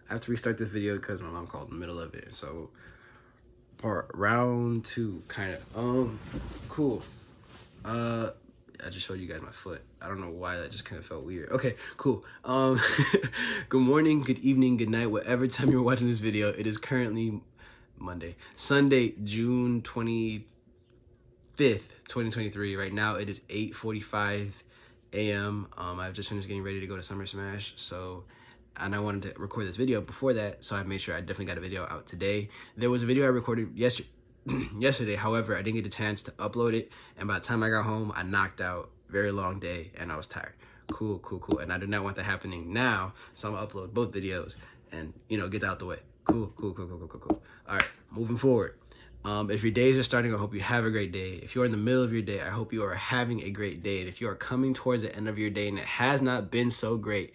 I have to restart this video because my mom called in the middle of it. So round 2, kind of. Cool. I just showed you guys my foot. I don't know why that just kind of felt weird. Okay, cool. Good morning, good evening, good night, whatever time you're watching this video. It is currently Sunday, June 25th, 2023. Right now it is 8:45 a.m. I've just finished getting ready to go to Summer Smash, and I wanted to record this video before that, so I made sure I definitely got a video out today. There was a video I recorded yesterday, however, I didn't get a chance to upload it, and by the time I got home, I knocked out. Very long day, and I was tired. Cool. And I do not want that happening now, so I'm gonna upload both videos and, get that out the way. Cool. All right, moving forward. If your days are starting, I hope you have a great day. If you're in the middle of your day, I hope you are having a great day. And if you are coming towards the end of your day and it has not been so great,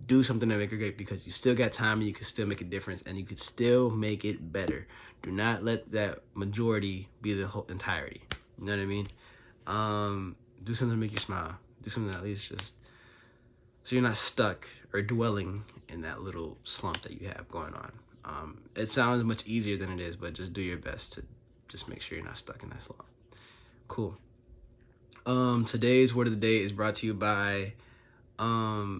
do something to make it great, because you still got time and you can still make a difference and you can still make it better. Do not let that majority be the whole entirety. You know what I mean? Do something to make you smile. Do something at least just so you're not stuck or dwelling in that little slump that you have going on. It sounds much easier than it is, but just do your best to just make sure you're not stuck in that slump. Cool. Today's word of the day is brought to you by, I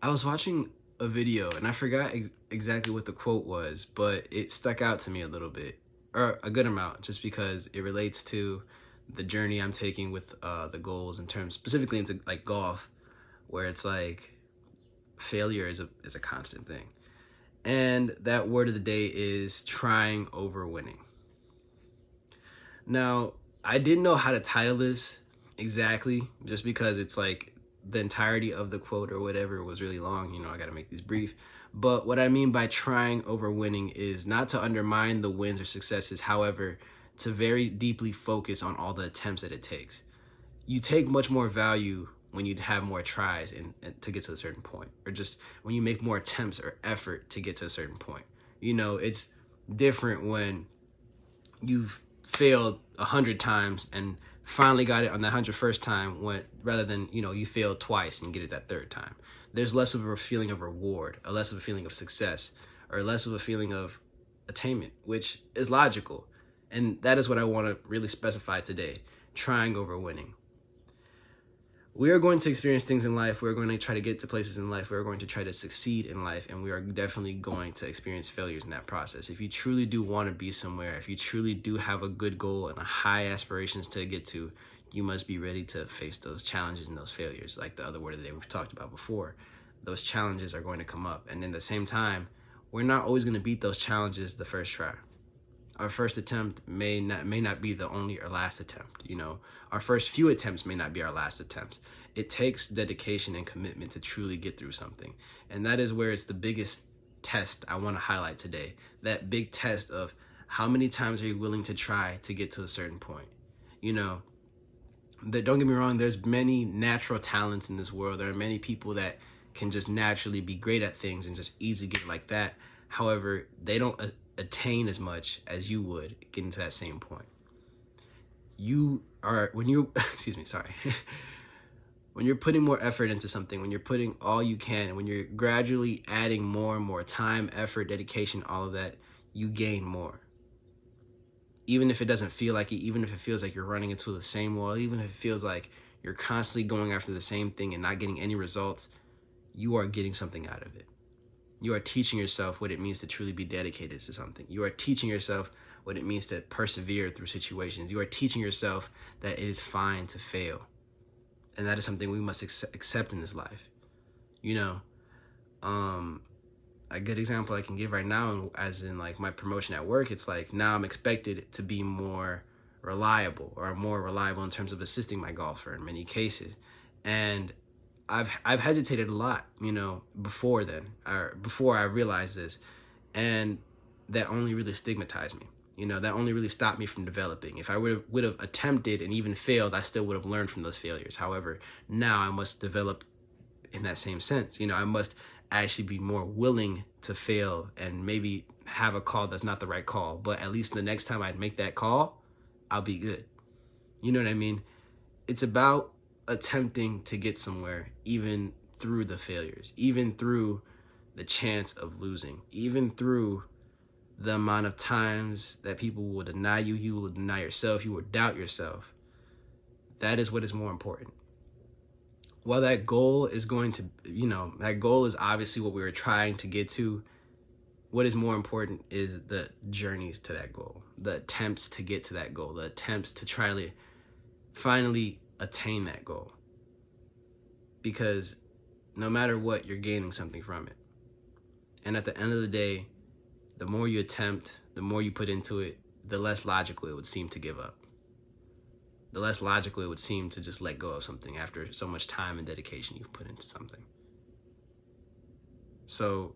was watching a video and I forgot exactly what the quote was, but it stuck out to me a little bit, or a good amount, just because it relates to the journey I'm taking with the goals in terms specifically into like golf, where it's like failure is a constant thing. And that word of the day is trying over winning. Now, I didn't know how to title this exactly, just because it's like the entirety of the quote or whatever was really long. I got to make these brief. But what I mean by trying over winning is not to undermine the wins or successes, however, to very deeply focus on all the attempts that it takes. You take much more value when you have more tries and to get to a certain point, or just when you make more attempts or effort to get to a certain point. It's different when you've failed 100 times and finally got it on the 101st time, rather than, you failed twice and get it that third time. There's less of a feeling of reward, or less of a feeling of success, or less of a feeling of attainment, which is logical. And that is what I want to really specify today: trying over winning. We are going to experience things in life. We're going to try to get to places in life. We're going to try to succeed in life. And we are definitely going to experience failures in that process. If you truly do want to be somewhere, if you truly do have a good goal and a high aspirations to get to, you must be ready to face those challenges and those failures. Like the other word of the day we've talked about before, those challenges are going to come up. And at the same time, we're not always going to beat those challenges the first try. Our first attempt may not be the only or last attempt. Our first few attempts may not be our last attempts. It takes dedication and commitment to truly get through something. And that is where it's the biggest test I want to highlight today. That big test of how many times are you willing to try to get to a certain point? Don't get me wrong, there's many natural talents in this world. There are many people that can just naturally be great at things and just easily get like that. However, they don't attain as much as you would getting to that same point. When you're putting more effort into something, when you're putting all you can, when you're gradually adding more and more time, effort, dedication, all of that, you gain more. Even if it doesn't feel like it, even if it feels like you're running into the same wall, even if it feels like you're constantly going after the same thing and not getting any results, you are getting something out of it. You are teaching yourself what it means to truly be dedicated to something. You are teaching yourself what it means to persevere through situations. You are teaching yourself that it is fine to fail. And that is something we must accept in this life. A good example I can give right now, as in like my promotion at work, it's like now I'm expected to be more reliable in terms of assisting my golfer in many cases. And I've hesitated a lot, before I realized this, and that only really stigmatized me. That only really stopped me from developing. If I would have attempted and even failed, I still would have learned from those failures. However, now I must develop in that same sense. I must actually be more willing to fail and maybe have a call that's not the right call, but at least the next time I make that call, I'll be good. You know what I mean? It's about attempting to get somewhere, even through the failures, even through the chance of losing, even through the amount of times that people will deny you, you will deny yourself, you will doubt yourself. That is what is more important. While that goal is going to, that goal is obviously what we were trying to get to, what is more important is the journeys to that goal, the attempts to get to that goal, the attempts to try to finally attain that goal. Because no matter what, you're gaining something from it. And at the end of the day, the more you attempt, the more you put into it, the less logical it would seem to give up. The less logical it would seem to just let go of something after so much time and dedication you've put into something. So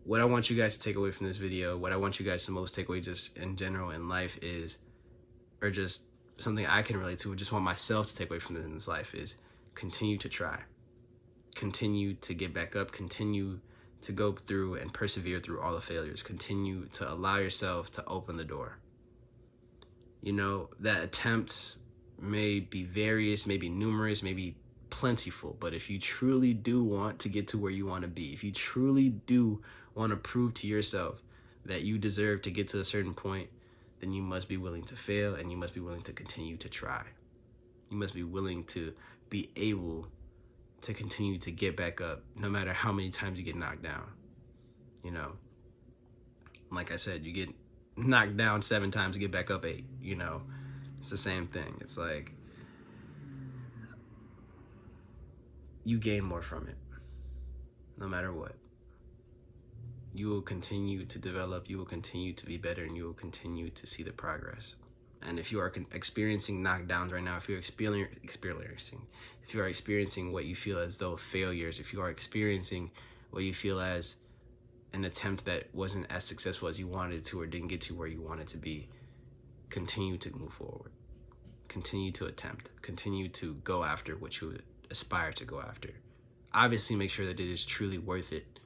what I want you guys to take away from this video, what I want you guys to most take away just in general in life is, or just something I can relate to, or just want myself to take away from this life is, continue to try. Continue to get back up. Continue to go through and persevere through all the failures. Continue to allow yourself to open the door. That attempts may be various, may be numerous, may be plentiful, but if you truly do want to get to where you want to be, if you truly do want to prove to yourself that you deserve to get to a certain point, then you must be willing to fail, and you must be willing to continue to try. You must be willing to be able to continue to get back up no matter how many times you get knocked down. Like I said, you get knocked down 7 times, get back up 8. It's the same thing. It's like you gain more from it no matter what. You will continue to develop, you will continue to be better, and you will continue to see the progress. And if you are experiencing knockdowns right now, if you're experiencing what you feel as though failures, if you are experiencing what you feel as an attempt that wasn't as successful as you wanted to, or didn't get to where you wanted to be, continue to move forward. Continue to attempt. Continue to go after what you aspire to go after. Obviously, make sure that it is truly worth it.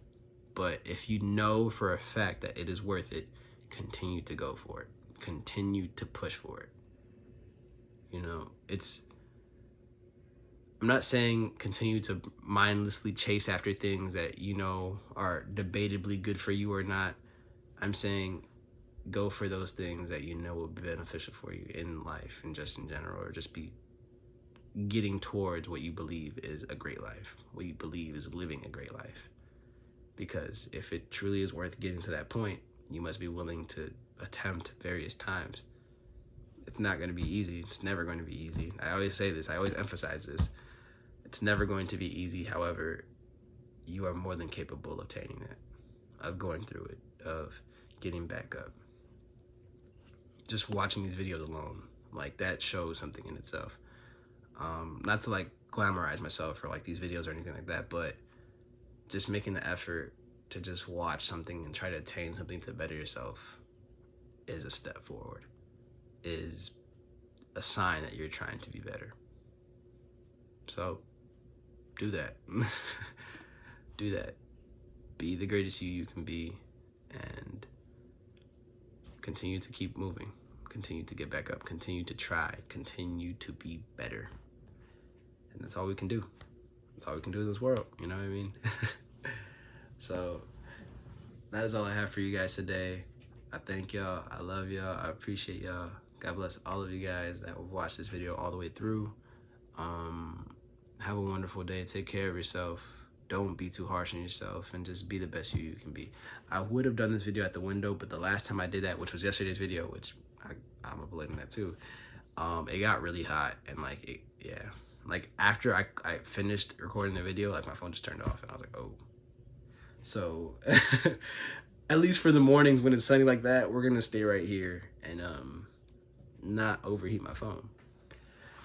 But if you know for a fact that it is worth it, continue to go for it. Continue to push for it. I'm not saying continue to mindlessly chase after things that are debatably good for you or not. I'm saying go for those things that will be beneficial for you in life and just in general, or just be getting towards what you believe is a great life, what you believe is living a great life. Because if it truly is worth getting to that point, you must be willing to attempt various times. It's not going to be easy. It's never going to be easy. I always say this. I always emphasize this. It's never going to be easy. However, you are more than capable of obtaining it, of going through it, of getting back up. Just watching these videos alone, that shows something in itself. Not to glamorize myself for these videos or anything like that, but just making the effort to just watch something and try to attain something to better yourself is a step forward, is a sign that you're trying to be better. So do that. Do that. Be the greatest you can be, and continue to keep moving. Continue to get back up. Continue to try. Continue to be better. And that's all we can do. That's all we can do in this world. You know what I mean? So that is all I have for you guys today. I thank y'all. I love y'all. I appreciate y'all. God bless all of you guys that will watch this video all the way through. Have a wonderful day. Take care of yourself. Don't be too harsh on yourself, and just be the best you can be. I would have done this video at the window, but the last time I did that, which was yesterday's video, which I'm a believer in that too, it got really hot, and after I finished recording the video, my phone just turned off, and I was like, oh. So at least for the mornings when it's sunny like that, we're gonna stay right here and not overheat my phone.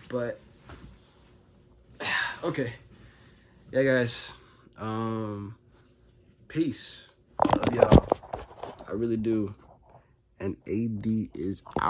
But okay, yeah guys, peace. Love y'all. I really do. And AD is out.